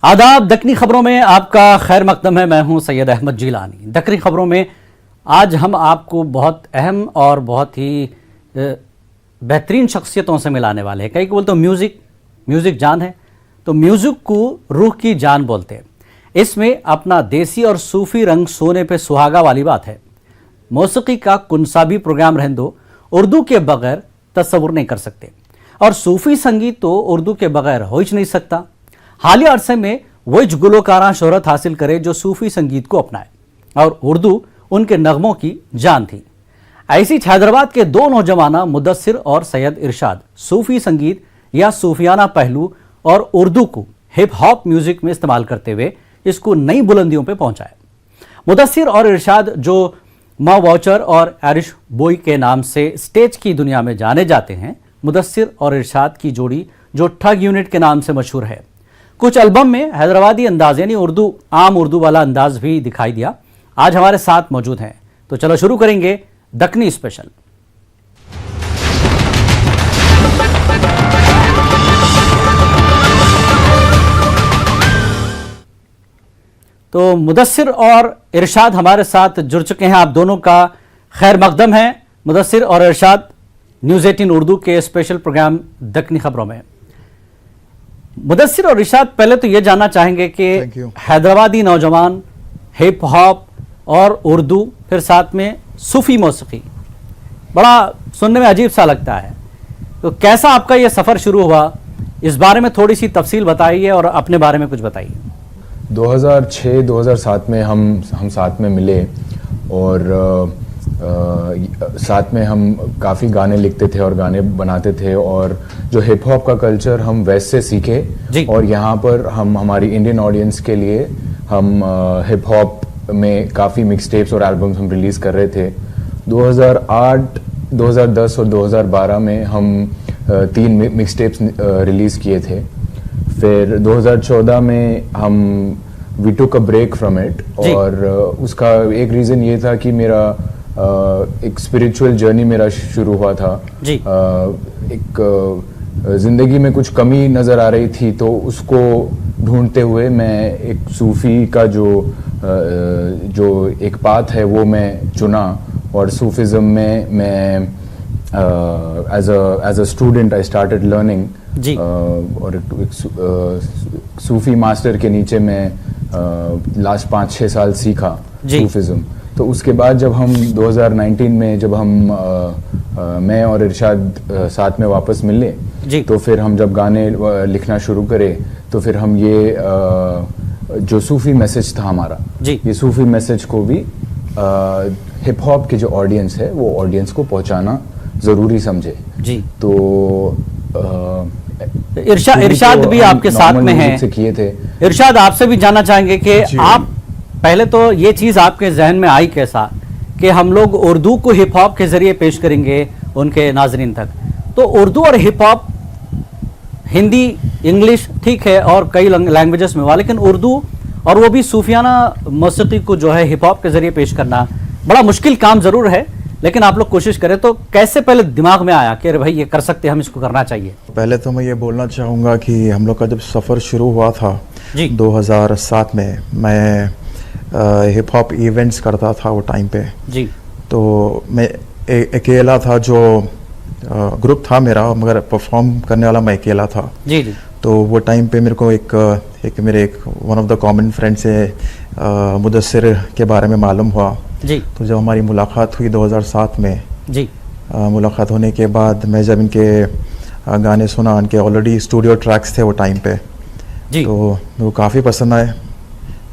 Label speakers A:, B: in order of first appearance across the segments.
A: आदाब। दक्कनी खबरों में आपका खैर मकदम है। मैं हूं सैयद अहमद जिलानी। दक्कनी खबरों में आज हम आपको बहुत अहम और बहुत ही बेहतरीन शख्सियतों से मिलाने वाले हैं। कई को बोलते हैं म्यूज़िक जान है, तो म्यूज़िक को रूह की जान बोलते हैं। इसमें अपना देसी और सूफ़ी रंग सोने पे सुहागा वाली बात है। मौसीकी का कुनसाबी प्रोग्राम रहने दो, उर्दू के बगैर तस्वुर नहीं कर सकते, और सूफ़ी संगीत तो उर्दू के बगैर हो ही नहीं सकता। हालिया अरसे में वही गुलकारा शोहरत हासिल करे जो सूफ़ी संगीत को अपनाए, और उर्दू उनके नगमों की जान थी। ऐसी हैदराबाद के दो नौजवाना मुदस्सिर और सैयद इरशाद सूफ़ी संगीत या सूफियाना पहलू और उर्दू को हिप हॉप म्यूज़िक में इस्तेमाल करते हुए इसको नई बुलंदियों पर पहुंचाए। मुदस्सिर और इरशाद जो माँ वाउचर और एरिश बोई के नाम से स्टेज की दुनिया में जाने जाते हैं, मुदस्सिर और इरशाद की जोड़ी जो ठग यूनिट के नाम से मशहूर है। कुछ एल्बम में हैदराबादी अंदाज यानी आम उर्दू वाला अंदाज भी दिखाई दिया। आज हमारे साथ मौजूद हैं, तो चलो शुरू करेंगे दक्कनी स्पेशल। तो मुदस्सिर और इरशाद हमारे साथ जुड़ चुके हैं। आप दोनों का खैर मकदम है। मुदस्सिर और इरशाद न्यूज़ 18 उर्दू के स्पेशल प्रोग्राम दक्कनी खबरों में। मुदस्सिर और इरशाद, पहले तो ये जानना चाहेंगे कि हैदराबादी नौजवान, हिप हॉप और उर्दू, फिर साथ में सूफी मौसीकी, बड़ा सुनने में अजीब सा लगता है। तो कैसा आपका ये सफ़र शुरू हुआ, इस बारे में थोड़ी सी तफसील बताइए और अपने बारे में कुछ बताइए।
B: 2006-2007 में हम साथ में मिले और साथ में हम काफ़ी गाने लिखते थे और गाने बनाते थे, और जो हिप हॉप का कल्चर हम वेस्ट से सीखे, और यहाँ पर हम हमारी इंडियन ऑडियंस के लिए हम हिप हॉप में काफ़ी मिक्स टेप्स और एल्बम्स हम रिलीज़ कर रहे थे। 2008, 2010 और 2012 में हम 3 मिक्स टेप्स रिलीज़ किए थे। फिर 2014 में हम we took a break from it, और उसका एक रीज़न ये था कि मेरा एक स्पिरिचुअल जर्नी मेरा शुरू हुआ था। एक ज़िंदगी में कुछ कमी नज़र आ रही थी, तो उसको ढूंढते हुए मैं एक सूफ़ी का जो एक पाथ है वो मैं चुना, और सूफिज़म में मैं as a student I started learning, और एक सूफ़ी मास्टर के नीचे मैं लास्ट 5-6 साल सीखा सूफिज़म। तो उसके बाद जब हम 2019 में जब हम मैं और इरशाद साथ में वापस मिले, तो फिर हम जब गाने लिखना शुरू करे, तो फिर हम ये जो सूफ़ी मैसेज था हमारा, ये सूफ़ी मैसेज को भी हिप हॉप के जो ऑडियंस है वो ऑडियंस को पहुंचाना ज़रूरी समझे। तो
A: इरशाद भी आपके साथ में हैं।
B: किए थे।
A: इरशाद, आपसे भी जानना चाहेंगे कि आप पहले तो ये चीज़ आपके जहन में आई कैसा कि हम लोग उर्दू को हिप हॉप के ज़रिए पेश करेंगे उनके नाजरीन तक। तो उर्दू और हिप हॉप, हिंदी, इंग्लिश ठीक है और कई लैंग्वेजेस में हुआ, लेकिन उर्दू और वो भी सूफियाना मौसीकी को जो है हिप हॉप के ज़रिए पेश करना बड़ा मुश्किल काम ज़रूर है, लेकिन आप लोग कोशिश करें। तो कैसे पहले दिमाग में आया कि अरे भाई ये कर सकते हैं, हम इसको करना चाहिए?
C: पहले तो मैं ये बोलना चाहूँगा कि हम लोग का जब सफ़र शुरू हुआ था 2007 में, मैं हिप हॉप इवेंट्स करता था वो टाइम पे। तो मैं अकेला था, जो ग्रुप था मेरा, मगर परफॉर्म करने वाला मैं अकेला था। तो वो टाइम पे मेरे को एक one of the common friend से मुदस्सिर के बारे में मालूम हुआ। तो जब हमारी मुलाकात हुई 2007 में, मुलाकात होने के बाद मैं जब इनके गाने सुना, इनके ऑलरेडी स्टूडियो ट्रैक्स थे वो टाइम पे, तो वो काफ़ी पसंद आए,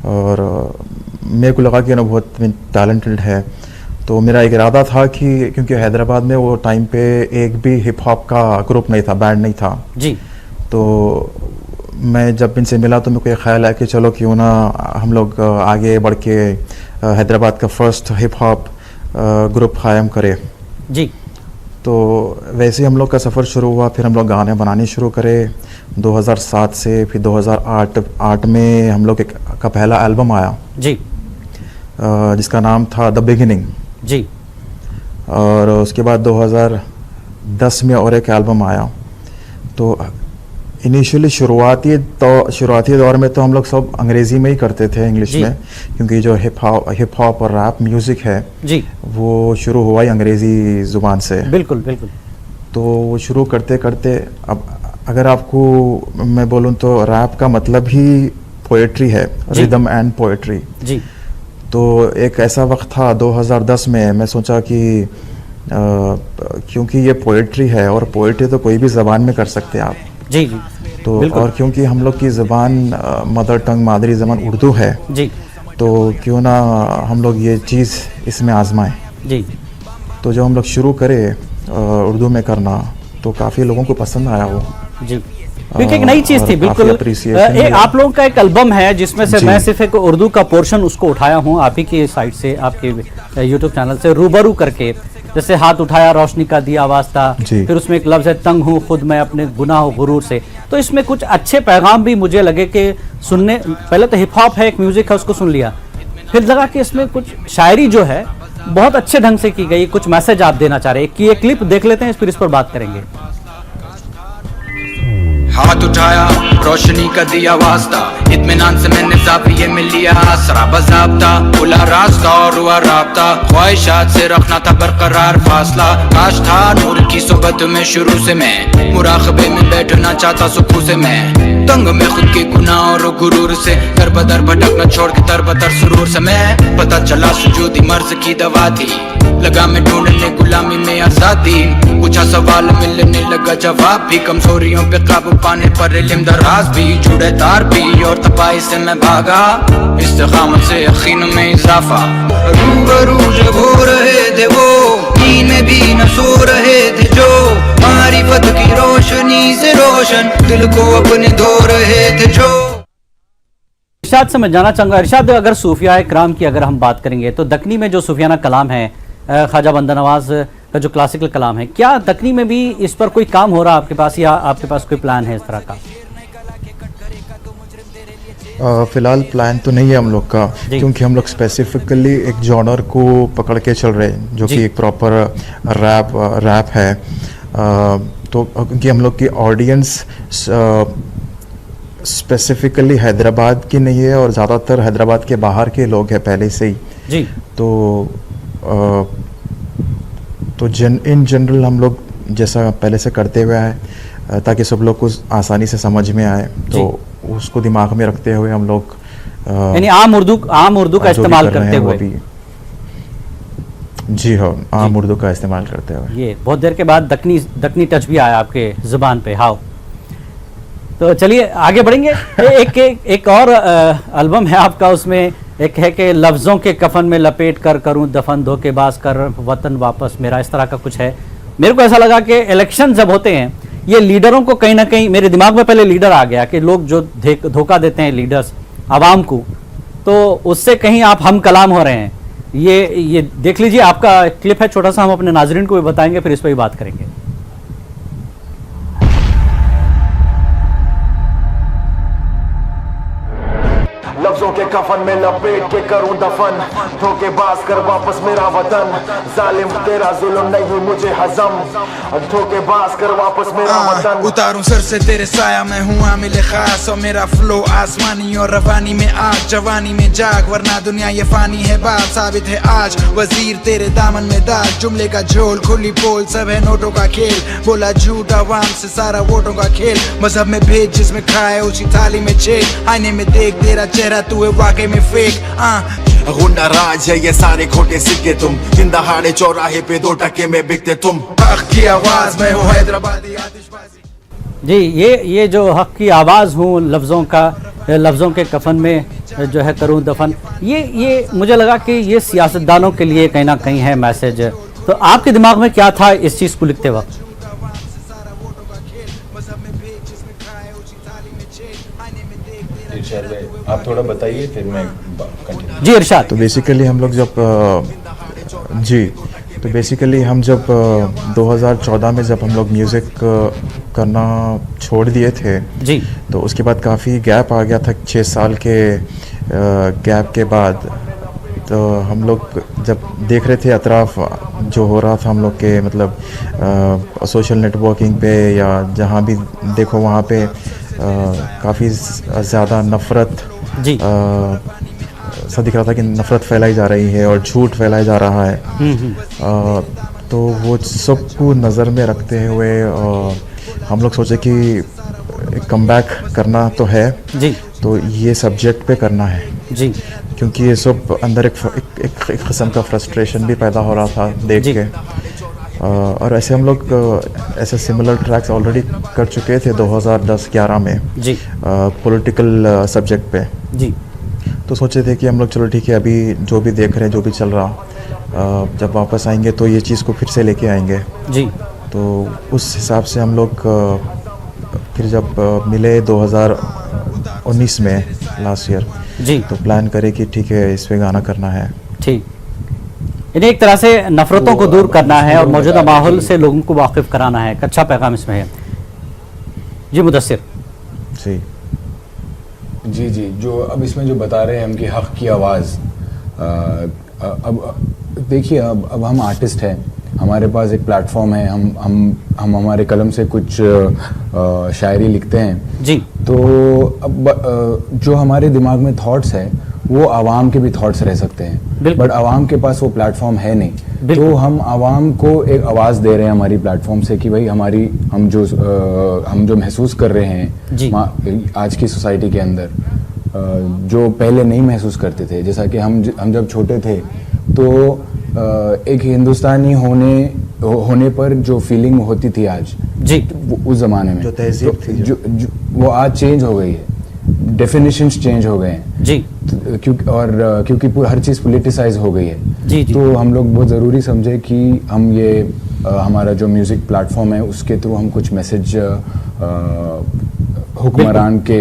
C: और मेरे को लगा कि ना बहुत टैलेंटेड है। तो मेरा एक इरादा था कि क्योंकि हैदराबाद में वो टाइम पे एक भी हिप हॉप का ग्रुप नहीं था, बैंड नहीं था, तो मैं जब इनसे मिला तो मेरे को ये ख्याल आया कि चलो क्यों ना हम लोग आगे बढ़ के हैदराबाद का फर्स्ट हिप हॉप ग्रुप कायम करें। तो वैसे ही हम लोग का सफ़र शुरू हुआ। फिर हम लोग गाने बनाने शुरू करे 2007 से। फिर 2008 में हम लोग का पहला एल्बम आया, जिसका नाम था द बिगिनिंग। और उसके बाद 2010 में और एक एल्बम आया। तो इनिशियली शुरुआती दौर में तो हम लोग सब अंग्रेजी में ही करते थे, इंग्लिश में, क्योंकि जो हिप हॉप और रैप म्यूजिक है
A: जी
C: वो शुरू हुआ ही अंग्रेजी जुबान से।
A: बिल्कुल बिल्कुल।
C: तो वो शुरू करते करते अब अगर आपको मैं बोलूँ तो रैप का मतलब ही पोएट्री है, रिदम एंड पोएट्री
A: जी।
C: तो एक ऐसा वक्त था 2010 में, मैं सोचा कि क्योंकि ये पोएट्री है और पोएट्री तो कोई भी ज़बान में कर सकते हैं आप
A: जी जी।
C: तो और क्योंकि हम लोग की ज़बान मदर टंग मादरी ज़बान उर्दू है
A: जी,
C: तो क्यों ना हम लोग ये चीज़ इसमें आजमाएं जी। तो जब हम लोग शुरू करें उर्दू में करना तो काफ़ी लोगों को पसंद आया वो जी,
A: क्योंकि एक नई चीज थी बिल्कुल। एक आप लोगों का एक एल्बम है जिसमें से मैं सिर्फ एक उर्दू का पोर्शन उसको उठाया हूँ आप ही की साइट से, आपके यूट्यूब चैनल से, रूबरू करके, जैसे हाथ उठाया रोशनी का दिया आवाज था, फिर उसमें एक लफ्ज है तंग हूँ खुद मैं अपने गुनाह गुरूर से। तो इसमें कुछ अच्छे पैगाम भी मुझे लगे कि सुनने, पहले तो हिप हॉप है, एक म्यूजिक है, उसको सुन लिया, फिर लगा कि इसमें कुछ शायरी जो है बहुत अच्छे ढंग से की गई, कुछ मैसेज आप देना चाह रहे हैं कि ये क्लिप देख लेते हैं, फिर इस पर बात करेंगे।
D: हाथ उठाया रोशनी का दिया वास्ता, इत्मीनान से मैंने ज़ाविये में लिया आसरा, बज़ाब्ता खुला रास्ता और हुआ राब्ता, ख्वाहिशात से रखना था बरकरार फासला, काश था नूर की सोबत में शुरू से मैं मुराक़बे में बैठना चाहता सुकून से मैं, तंग में खुद के गुनाह और गुरूर से, दर बदर भटकना छोड़ के तर बतर सुरूर से मैं, पता चला सुजूदी मर्ज की दवा थी, लगा मैं ढूंढने गुलामी में आजादी, पूछा सवाल मिलने लगा जवाब भी, कमजोरियों पे काबू पाने पर इल्म दराज भी, जुड़े तार भी और तबाही से मैं भागा, इस्तिकामत से यकीन में इजाफा, रूबरू जब हो रहे थे वो नींद में भी न सो रहे थे जो, मारिफत की रोशनी से रोशन दिल को अपने धो रहे थे जो।
A: इरशाद से मैं जानना चाहूँगा, इरशाद अगर सूफिया कराम की अगर हम बात करेंगे तो दक्नी में जो सूफियाना कलाम है, ख्वाजा बंदा नवाज का जो क्लासिकल कलाम है, क्या दक्नी में भी इस पर कोई काम हो रहा है आपके पास, या आपके पास कोई प्लान है इस तरह का?
C: फिलहाल प्लान तो नहीं है हम लोग का, क्योंकि हम लोग स्पेसिफिकली एक जॉनर को पकड़ के चल रहे हैं जो कि एक प्रॉपर रैप है। तो क्योंकि हम लोग की ऑडियंस स्पेसिफिकली हैदराबाद की नहीं है और ज़्यादातर हैदराबाद के बाहर के लोग हैं पहले से ही जी। तो इन जनरल हम लोग जैसा पहले से करते हुए आए ताकि सब लोग को आसानी से समझ में आए, तो उसको दिमाग में रखते हुए हम लोग
A: यानी आम उर्दू का इस्तेमाल करते हुए भी,
C: जी हाँ, आम उर्दू का इस्तेमाल करते हुए।
A: ये बहुत देर के बाद दक्नी टच भी आया आपके जुबान पे। हाँ, तो चलिए आगे बढ़ेंगे। एक और एल्बम है आपका, उसमें एक है कि लफ्ज़ों के कफन में लपेट कर करूं दफन, धोखेबाज कर वतन वापस मेरा, इस तरह का कुछ है। मेरे को ऐसा लगा कि इलेक्शन जब होते हैं ये लीडरों को कहीं ना कहीं, मेरे दिमाग में पहले लीडर आ गया कि लोग जो धोखा देते हैं लीडर्स आवाम को, तो उससे कहीं आप हम कलाम हो रहे हैं। ये देख लीजिए, आपका क्लिप है छोटा सा, हम अपने नाजरीन को भी बताएंगे, फिर इस पर भी बात करेंगे।
E: लफ्जों के कफन में लपेट के करूं दफन, धोखेबाज कर वापस मेरा वतन, जालिम तेरा जुल्म नहीं मुझे हजम, धोखेबाज कर वापस मेरा वतन।
D: उतारूं सर से तेरे साया, मैं हूँ आमिल खास और मेरा फ्लो आसमानी और रवानी में आग, जवानी में जाग, वरना दुनिया ये फानी है, बात साबित है आज, वजीर तेरे दामन में दाग, जुमले का झोल खुली पोल, सब है नोटों का खेल, बोला झूठ आवाम से सारा वोटों का खेल, मजहब में भेद जिसमें खाए उसी थाली में छेद, आईने में देख तेरा चेहरा तू है वाकई में फेक।
E: गुंडा राज है ये सारे खोटे सिक्के तुम, दिन दहाड़े चौराहे पे 2 टके में बिकते तुम, हक की आवाज में हो हैदराबादी आतिशबाजी।
A: जी, ये जो हक की आवाज़ हूँ, लफ्ज़ों के कफन में जो है करूँ दफन, ये मुझे लगा कि ये सियासतदानों के लिए कहीं ना कहीं है मैसेज। तो आपके दिमाग में क्या था इस चीज़ को लिखते वक्त?
B: आप थोड़ा बताइए फिर मैं
A: जी। इरशाद,
C: तो बेसिकली हम लोग जब 2014 में जब हम लोग म्यूज़िक करना छोड़ दिए थे जी, तो उसके बाद काफ़ी गैप आ गया था, 6 साल के गैप के बाद तो हम लोग जब देख रहे थे अतराफ जो हो रहा था हम लोग के मतलब सोशल नेटवर्किंग पे या जहाँ भी देखो वहाँ पे काफ़ी ज़्यादा नफ़रत
A: जी
C: सा दिख रहा था कि नफ़रत फैलाई जा रही है और झूठ फैलाया जा रहा है। तो वो सबको नज़र में रखते हुए हम लोग सोचे कि कमबैक करना तो है
A: जी,
C: तो ये सब्जेक्ट पे करना है
A: जी,
C: क्योंकि ये सब अंदर एक किस्म का फ्रस्ट्रेशन भी पैदा हो रहा था देख के। और ऐसे हम लोग ऐसे सिमिलर ट्रैक्स ऑलरेडी कर चुके थे 2010-11 में
A: जी,
C: पॉलिटिकल सब्जेक्ट पे
A: जी,
C: तो सोचे थे कि हम लोग चलो ठीक है, अभी जो भी देख रहे हैं जो भी चल रहा जब वापस आएंगे तो ये चीज़ को फिर से लेके आएंगे।
A: जी,
C: तो उस हिसाब से हम लोग फिर जब मिले 2019 में लास्ट ईयर
A: जी,
C: तो प्लान करे कि ठीक है इस पे गाना करना है।
A: ठीक, इन्हें एक तरह से नफरतों को दूर करना है और मौजूदा माहौल से लोगों को वाकिफ कराना है। अच्छा पैगाम इसमें है। जी मुदस्सिर।
C: जी
B: जी जी, जो अब इसमें जो बता रहे हैं हम कि हक़ की आवाज़, अब देखिए अब हम आर्टिस्ट हैं, हमारे पास एक प्लेटफॉर्म है, हम हमारे कलम से कुछ शायरी लिखते हैं
A: जी,
B: तो अब जो हमारे दिमाग में थॉट्स है वो आवाम के भी थॉट्स रह सकते हैं, बट आवाम के पास वो प्लेटफॉर्म है नहीं। तो हम आवाम को एक आवाज़ दे रहे हैं हमारी प्लेटफॉर्म से कि भाई हम जो महसूस कर रहे हैं आज की सोसाइटी के अंदर, जो पहले नहीं महसूस करते थे। जैसा कि हम जब छोटे थे तो एक हिंदुस्तानी होने पर जो फीलिंग होती थी आज
A: जी,
C: तो
B: उस ज़माने में
C: जो तहजीब थी
B: वो आज चेंज हो गई है, डेफिनेशंस चेंज हो गए हैं
A: जी,
B: क्योंकि हर चीज़ पॉलिटिसाइज हो गई है।
A: जी, जी,
B: तो हम लोग बहुत ज़रूरी समझे कि हम ये हमारा जो म्यूज़िक प्लेटफॉर्म है उसके थ्रू हम कुछ मैसेज हुक्मरान के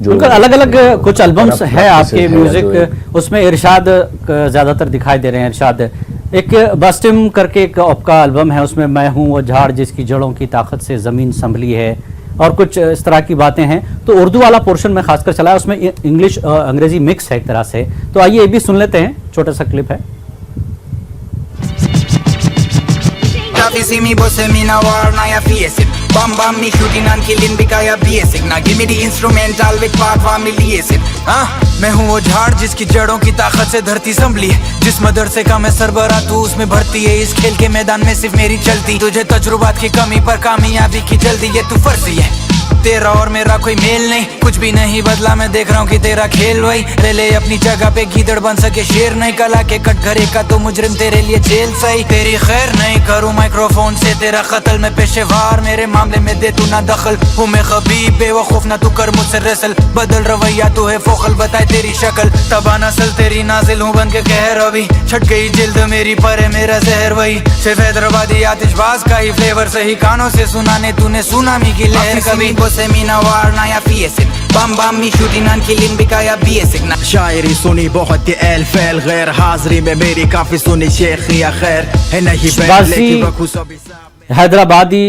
B: जो
A: अलग अलग कुछ एल्बम्स है आपके म्यूजिक, उसमें इरशाद ज़्यादातर दिखाई दे रहे हैं। इरशाद एक बस्टिम करके एक आपका एल्बम है, उसमें मैं हूँ वो झाड़ जिसकी जड़ों की ताकत से ज़मीन संभली है और कुछ इस तरह की बातें हैं। तो उर्दू वाला पोर्शन में खासकर चला है, उसमें इंग्लिश अंग्रेजी मिक्स है एक तरह से। तो आइए ये भी सुन लेते हैं, छोटा सा क्लिप है।
D: see me bosse me na war na ya face it bam bam me shooting and killing because basic now give me the instrumental with part family is it मैं हूँ वो झाड़ जिसकी जड़ों की ताकत से धरती संभली है, जिस मदरसे का मैं सरबरा तू उसमें भर्ती है, इस खेल के मैदान में सिर्फ मेरी चलती, तुझे तजुर्बात की कमी पर कामयाबी की जल्दी, ये तू फर्जी है, तेरा और मेरा कोई मेल नहीं, कुछ भी नहीं बदला, मैं देख रहा हूँ कि तेरा खेल वही ले ले अपनी जगह पे, गीदड़ बन सके शेर नहीं, कला के कटघरे का तो मुजरिम तेरे लिए जेल सही, तेरी खैर नहीं करूँ माइक्रोफोन से तेरा कत्ल, मैं पेशेवार मेरे मामले में दे तू ना दखल, हूँ मैं खबीब बेवकूफ ना तू कर मुझसे रसल, बदल रवैया तू है फोखल बताए तेरी शक्ल, तबा नस्ल तेरी नाजिल हूँ बन के कहर, अभी छट गई जिल्द मेरी पर है मेरा जहर वही, सिर्फ हैदराबादी आतिशबाज का ही फ्लेवर सही, कानों से सुनाने तूने सुनामी की लहर कभी सेमिना वार ना या फीसिक बम बम मी शूटिंग एंड किलिंग बिकाया बेसिक ना
F: शायरी सुनी बहुत ही एल फैल गैर हाजिरी में मेरी काफी सुनी शेख या खैर है नहीं
A: हैदराबादी।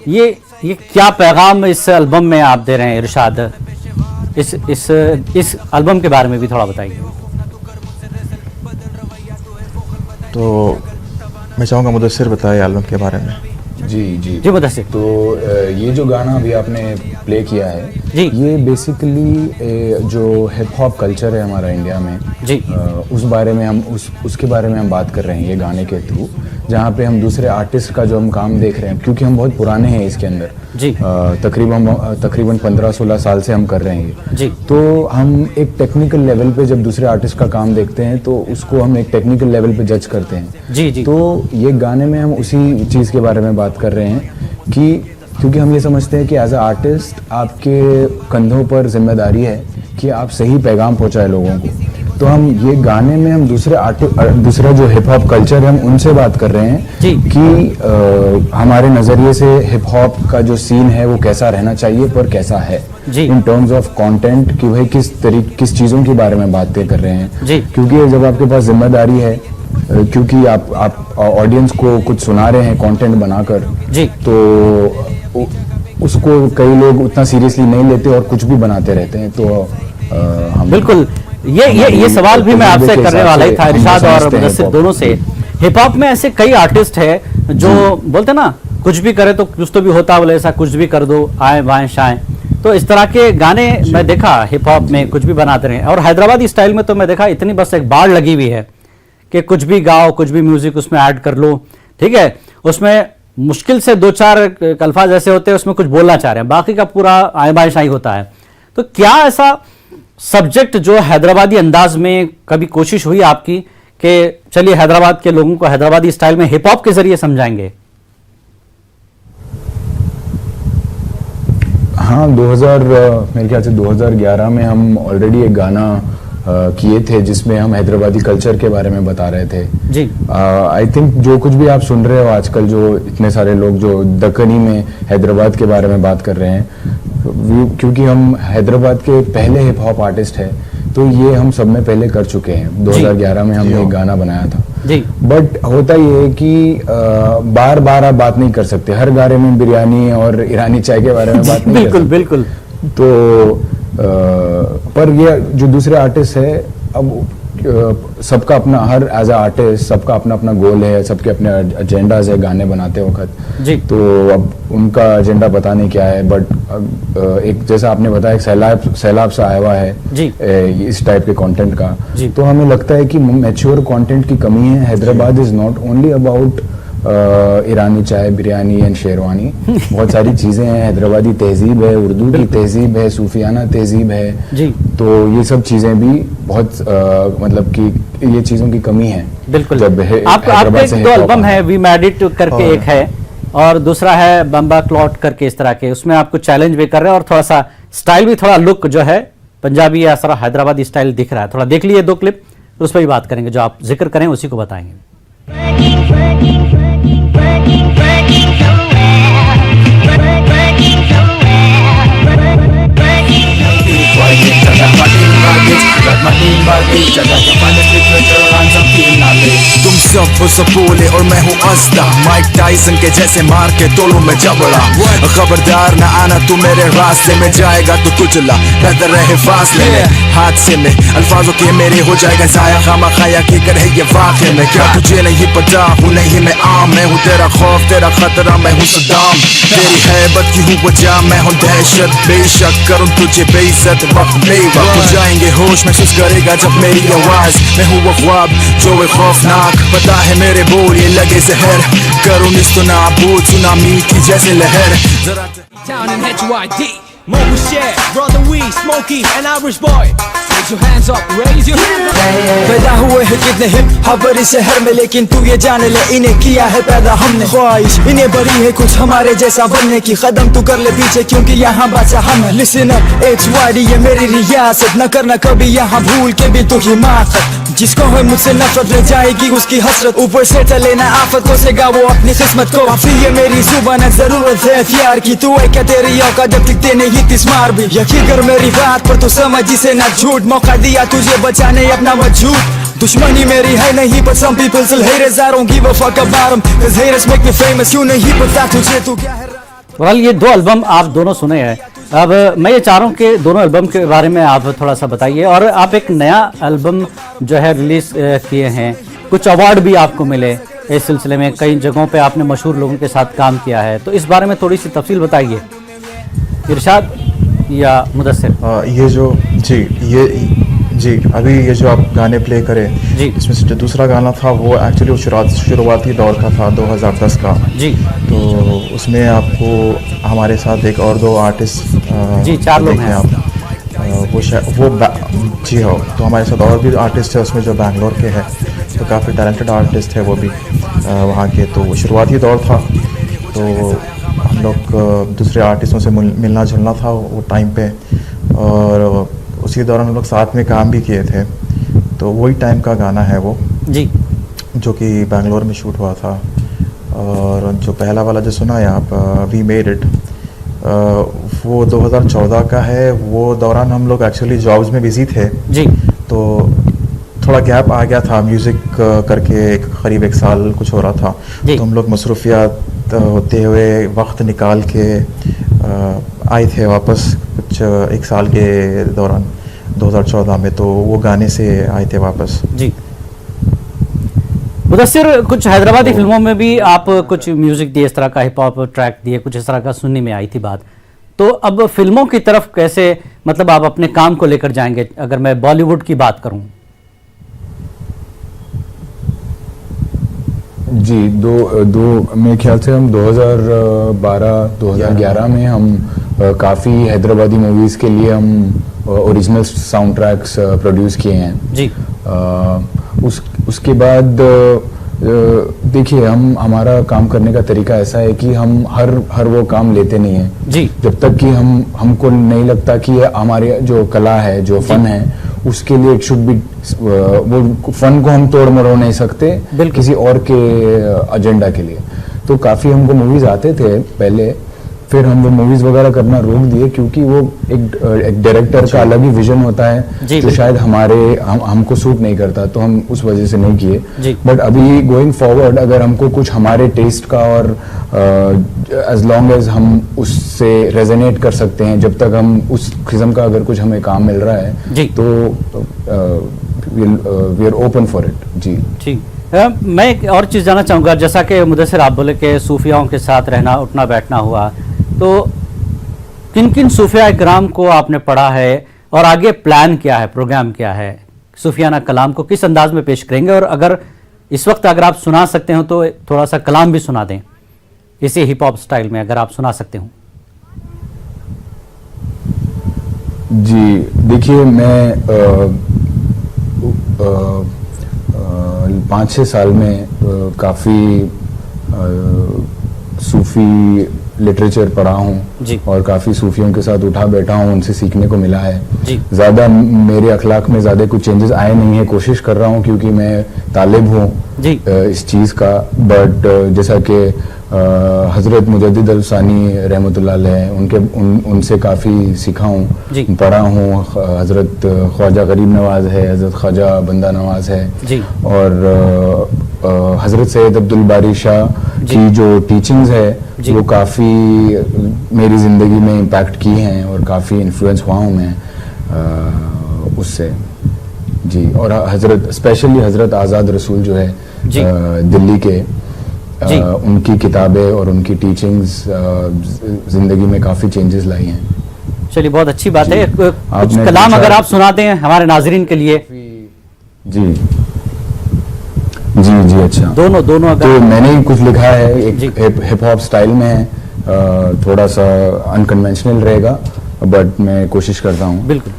A: ये क्या पैगाम इस एल्बम में आप दे रहे हैं इरशाद? इस एल्बम के बारे में भी थोड़ा बताइए।
C: तो मैं चाहूँगा मुदस्सिर बताए एल्बम के बारे में।
B: जी जी
A: जी मुदस्सिर।
B: तो ये जो गाना अभी आपने प्ले किया है
A: जी,
B: ये बेसिकली जो हिप हॉप कल्चर है हमारा इंडिया में
A: जी,
B: उस बारे में हम उसके बारे में हम बात कर रहे हैं ये गाने के थ्रू, जहाँ पे हम दूसरे आर्टिस्ट का जो हम काम देख रहे हैं, क्योंकि हम बहुत पुराने हैं इसके अंदर
A: जी,
B: तकरीबन 15-16 साल से हम कर रहे हैं ये
A: जी,
B: तो हम एक टेक्निकल लेवल पे जब दूसरे आर्टिस्ट का काम देखते हैं तो उसको हम एक टेक्निकल लेवल पे जज करते हैं।
A: जी जी।
B: तो ये गाने में हम उसी चीज़ के बारे में बात कर रहे हैं कि क्योंकि हम ये समझते हैं कि एज अ आर्टिस्ट आपके कंधों पर जिम्मेदारी है कि आप सही पैगाम पहुंचाए लोगों को, तो हम ये गाने में हम दूसरा जो हिप हॉप कल्चर है हम उनसे बात कर रहे हैं कि हमारे नज़रिए से हिप हॉप का जो सीन है वो कैसा रहना चाहिए पर कैसा है इन टर्म्स ऑफ कंटेंट, कि भाई किस चीज़ों के बारे में बातें कर रहे हैं, क्योंकि जब आपके पास जिम्मेदारी है, क्योंकि आप ऑडियंस को कुछ सुना रहे हैं कंटेंट बनाकर, तो उसको कई लोग उतना सीरियसली नहीं लेते और कुछ भी बनाते रहते हैं। तो हम
A: बिल्कुल ये सवाल भी मैं आपसे करने वाला ही था, इरशाद और मुदस्सिर दोनों से। हिप हॉप में ऐसे कई आर्टिस्ट है जो बोलते ना कुछ भी करे तो कुछ तो भी होता, बोले ऐसा कुछ भी कर दो, आए बाएं शाएं, तो इस तरह के गाने मैं देखा हिप हॉप में कुछ भी बनाते रहे। और हैदराबादी स्टाइल में तो मैं देखा इतनी बस एक बाढ़ लगी हुई है कि कुछ भी गाओ, कुछ भी म्यूजिक उसमें ऐड कर लो, ठीक है। उसमें मुश्किल से 2-4 अल्फाज ऐसे होते हैं उसमें कुछ बोलना चाह रहे हैं, बाकी का पूरा आए बाएं शाही होता है। तो क्या ऐसा सब्जेक्ट जो हैदराबादी अंदाज में कभी कोशिश हुई आपकी कि चलिए हैदराबाद के लोगों को हैदराबादी स्टाइल में हिप हॉप के जरिए समझाएंगे?
B: हाँ, मेरे ख्याल से 2011 में हम ऑलरेडी एक गाना किए थे जिसमें हम हैदराबादी कल्चर के बारे में बता रहे थे जी। आई थिंक जो कुछ भी आप सुन रहे हो आजकल, जो इतने सारे लोग जो दक्कनी में हैदराबाद के बारे में बात कर रहे हैं, क्योंकि हम हैदराबाद के पहले हिप हॉप आर्टिस्ट हैं, तो ये हम सब में पहले कर चुके हैं। 2011 में हमने एक गाना बनाया था जी। बट होता ये है कि बार बार आप बात नहीं कर सकते, हर गाने में बिरयानी और ईरानी चाय के बारे में बात नहीं
A: बिल्कुल बिल्कुल।
B: तो पर ये जो दूसरे आर्टिस्ट है, अब सबका अपना, हर एज अ आर्टिस्ट सबका अपना अपना गोल है, सबके अपने एजेंडाज है गाने बनाते वक्त जी। तो अब उनका एजेंडा पता नहीं क्या है, बट एक जैसा आपने बताया सैलाब सा आया हुआ है जी। इस टाइप के कंटेंट का, तो हमें लगता है कि मैच्योर कंटेंट की कमी है। Hyderabad is not only about Irani chai, biryani and sherwani, बहुत सारी चीजें हैं। हैदराबादी तहजीब है, उर्दू की तहजीब है, सूफियाना तहजीब है जी। तो ये सब चीजें भी बहुत मतलब कि ये चीजों की कमी है।
A: बिल्कुल। जब आपके 2 एल्बम है, वी मेड इट करके एक है और दूसरा है बम्बा क्लॉट करके, इस तरह के उसमें आपको चैलेंज भी कर रहे हैं और थोड़ा सा स्टाइल भी, थोड़ा लुक जो है पंजाबी या सारा हैदराबादी स्टाइल दिख रहा है। थोड़ा देख लिए 2 क्लिप, उस पर भी बात करेंगे, जो आप जिक्र करें उसी को बताएंगे।
F: तुम सब बोले और मैं हूँ अस्ता, माइक टाइसन के जैसे मार के तोड़ूं मैं जबड़ा। खबरदार ना आना तू मेरे रास्ते में, जाएगा तो कुचला, बेहतर रहे फासले में। हादसे में अल्फाजों के मेरे हो जाएगा जाया, खामा खाया की करे ये वाक़े में। क्या तुझे नहीं पता हूँ नहीं मैं आम, मैं हूँ तेरा खौफ तेरा खतरा, मैं हूँ सद्दाम। तेरी हैबत की हूँ वजह, मैं हूँ दहशत, बेशक करूँ तुझे बेइज्जत। वक्त बेवक्त हो जाएंगे, होश महसूस करेगा जब मेरी आवाज। मैं हूँ वो ख्वाब जो है खौफनाक, पता है मेरे बोल ये लगे जहर, करूँ निस्तो नाबूद सुनामी की जैसे लहर।
G: Down in HYD, mobile share, brother we, Smokey and Irish boy. Raise your hands up, raise your hands up.
F: पैदा हुए हैं कितने हिप हॉपर शहर में, लेकिन तू ये जान ले इन्हें किया है पैदा हमने। ख्वाहिश इन्हें बड़ी है कुछ हमारे जैसा बनने की, कदम तू कर ले पीछे क्योंकि यहाँ बादशाह हम है। Listen up, HYD ये मेरी रियासत, न करना कभी यहाँ भूल के भी तू हिमाकत। जिसको है मुझसे नफरत रह जाएगी उसकी हसरत, ऊपर से चले ना आफत को सेगा वो अपनी किस्मत को। काफी ये मेरी जुबान जरूरत है हथियार की, तू है क्या तेरी औकात जब दिखते नहीं तिस्मार भी। यकीन कर मेरी बात पर तू समझ जिसे ना झूठ, मौका दिया तुझे बचाने अपना वजूद। दुश्मनी मेरी है नहीं but some people still haters, I don't give a fuck about them cause haters make me famous। क्यों नहीं पता तुझे तू क्या है।
A: वेल, ये 2 एल्बम आप दोनों सुने हैं। अब मैं ये चाह रहा हूँ कि दोनों एल्बम के बारे में आप थोड़ा सा बताइए। और आप एक नया एल्बम जो है रिलीज किए हैं, कुछ अवार्ड भी आपको मिले इस सिलसिले में, कई जगहों पे आपने मशहूर लोगों के साथ काम किया है, तो इस बारे में थोड़ी सी तफसील बताइए, इरशाद या मुदस्सिर।
C: ये जो जी अभी ये जो आप गाने प्ले करें जी, इसमें से जो दूसरा गाना था वो एक्चुअली शुरुआती दौर का था, 2010 का जी। तो उसमें आपको हमारे साथ एक और 2 आर्टिस्ट
A: जी, 4 लोग हैं आप,
C: वो जी हो, तो हमारे साथ और भी आर्टिस्ट है उसमें जो बैंगलोर के हैं, तो काफ़ी टैलेंटेड आर्टिस्ट है वो भी वहाँ के। तो वो शुरुआती दौर था, तो हम लोग दूसरे आर्टिस्टों से मिलना जुलना था वो टाइम पे, और उसी दौरान हम लोग साथ में काम भी किए थे। तो वही टाइम का गाना है वो जी, जो कि बैंगलोर में शूट हुआ था। और जो पहला वाला जो सुना है आप, वी मेड इट, वो 2014 का है। वो दौरान हम लोग एक्चुअली जॉब्स में बिजी थे जी, तो थोड़ा गैप आ गया था म्यूज़िक करके, करीब 1 साल कुछ हो रहा था। तो हम लोग मसरूफियात होते हुए वक्त निकाल के आए थे वापस कुछ 1 साल के दौरान। 2014 में, तो वो गाने से आए थे वापस।
A: जी मुदस्सिर, कुछ हैदराबादी फिल्मों में भी आप कुछ म्यूजिक दिए, इस तरह का हिप हॉप ट्रैक दिए, कुछ इस तरह का सुनने में आई थी बात। तो अब फिल्मों की तरफ कैसे, मतलब आप अपने काम को लेकर जाएंगे, अगर मैं बॉलीवुड की बात करूं?
B: जी, मेरे ख्याल से हम 2012-2011 में हम काफ़ी हैदराबादी मूवीज़ के लिए हम ओरिजिनल साउंड ट्रैक्स प्रोड्यूस किए हैं जी। उसके बाद देखिए, हमारा काम करने का तरीका ऐसा है कि हम हर वो काम लेते नहीं हैं जी, जब तक कि हमको नहीं लगता कि ये हमारी जो कला है, जो फन है, उसके लिए इट शुड बी, वो फन को हम तोड़ मरोड़ नहीं सकते किसी और के एजेंडा के लिए। तो काफ़ी हमको मूवीज़ आते थे पहले, फिर हम वो मूवीज़ वगैरह करना रोक दिए, क्योंकि वो एक डायरेक्टर का अलग ही विजन होता है जो शायद हमको सूट नहीं करता, तो हम उस वजह से नहीं किए। बट अभी गोइंग फॉरवर्ड, अगर हमको कुछ हमारे टेस्ट का, और एज लॉन्ग एज हम उससे रेजोनेट कर सकते हैं, जब तक हम उस किस्म का अगर कुछ हमें काम मिल रहा है तो we are open for it जी। ठीक,
A: मैं एक और चीज़ जानना चाहूँगा, जैसा कि मुदस्सिर आप बोले कि सूफियाओं के साथ रहना, उठना बैठना हुआ, तो किन किन सूफिया इकराम को आपने पढ़ा है और आगे प्लान क्या है, प्रोग्राम क्या है? सूफियाना कलाम को किस अंदाज में पेश करेंगे? और अगर इस वक्त अगर आप सुना सकते हो तो थोड़ा सा कलाम भी सुना दें इसी हिप हॉप स्टाइल में, अगर आप सुना सकते हो।
B: जी देखिए, मैं 5-6 साल में काफ़ी सूफ़ी लिटरेचर पढ़ा हूँ और काफ़ी सूफियों के साथ उठा बैठा हूँ, उनसे सीखने को मिला है। ज़्यादा मेरे अखलाक में ज़्यादा कुछ चेंजेस आए नहीं है, कोशिश कर रहा हूँ क्योंकि मैं तालिब हूँ इस चीज़ का। बट जैसा कि हज़रत मुजद्दिद अल-सानी रहमतुल्लाह अलैह, उनसे काफ़ी सीखा हूँ, पढ़ा हूँ। हज़रत ख्वाजा गरीब नवाज़ है, हज़रत ख्वाजा बंदा नवाज़ है, और हज़रत सैयद अब्दुल बारी शाह की जो टीचिंग्स है वो काफ़ी मेरी ज़िंदगी में इम्पैक्ट की हैं और काफ़ी इन्फ्लुएंस हुआ हूँ मैं उससे जी। और हज़रत, स्पेशली हज़रत आज़ाद रसूल जो है दिल्ली के, उनकी किताबें और उनकी टीचिंग्स ज़िंदगी में काफ़ी चेंजेस लाई हैं।
A: चलिए, बहुत अच्छी बात है। कुछ कलाम अगर आप सुनाते हैं हमारे नाज़रीन के लिए।
B: जी जी जी, अच्छा, दोनों तो मैंने ही कुछ लिखा है, एक हिप हॉप स्टाइल में है, थोड़ा सा अनकन्वेंशनल रहेगा, बट मैं कोशिश करता हूँ। बिल्कुल।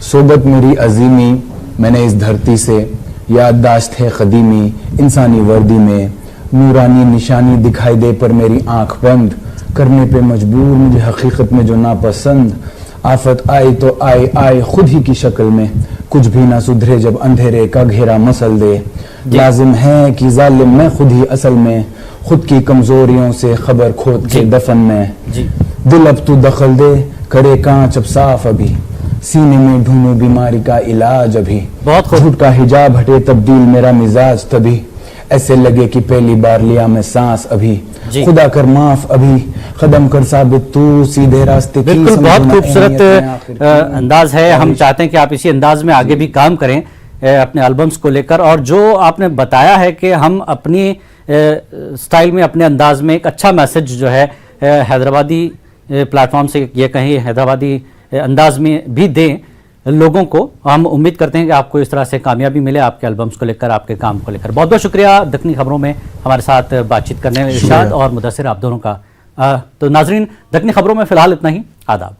B: सोबत मेरी अजीमी मैंने इस धरती से, याददाश्त है कदीमी इंसानी वर्दी में, नूरानी निशानी दिखाई दे पर मेरी आंख बंद, करने पे मजबूर मुझे हकीकत में जो नापसंद, आफत आई तो आई खुद ही की शक्ल में, कुछ भी ना सुधरे जब अंधेरे का घेरा मसल दे, लाजिम है कि जालिम मैं खुद ही असल में, खुद की कमजोरियों से खबर खोद के दफन में, दिल अब तू दखल दे करे कांच अब साफ अभी, सीने में ढूंढूं बीमारी का इलाज अभी, बहुत झूठ का हिजाब हटे तब्दील मेरा मिजाज तभी, ऐसे लगे कि पहली बार लिया मैं सांस अभी, खुदा कर माफ अभी, कदम कर साबित तू सीधे रास्ते की।
A: बिल्कुल, बहुत खूबसूरत अंदाज है। हम चाहते हैं कि आप इसी अंदाज में आगे भी काम करें अपने एल्बम्स को लेकर, और जो आपने बताया है कि हम अपनी स्टाइल में, अपने अंदाज में एक अच्छा मैसेज जो है हैदराबादी प्लेटफॉर्म से, ये कहीं हैदराबादी अंदाज में भी दें लोगों को। हम उम्मीद करते हैं कि आपको इस तरह से कामयाबी मिले आपके एल्बम्स को लेकर, आपके काम को लेकर। बहुत बहुत शुक्रिया दक्कनी खबरों में हमारे साथ बातचीत करने में इरशाद और मुदस्सिर, आप दोनों का। तो नाजरीन, दक्कनी खबरों में फिलहाल इतना ही। आदाब।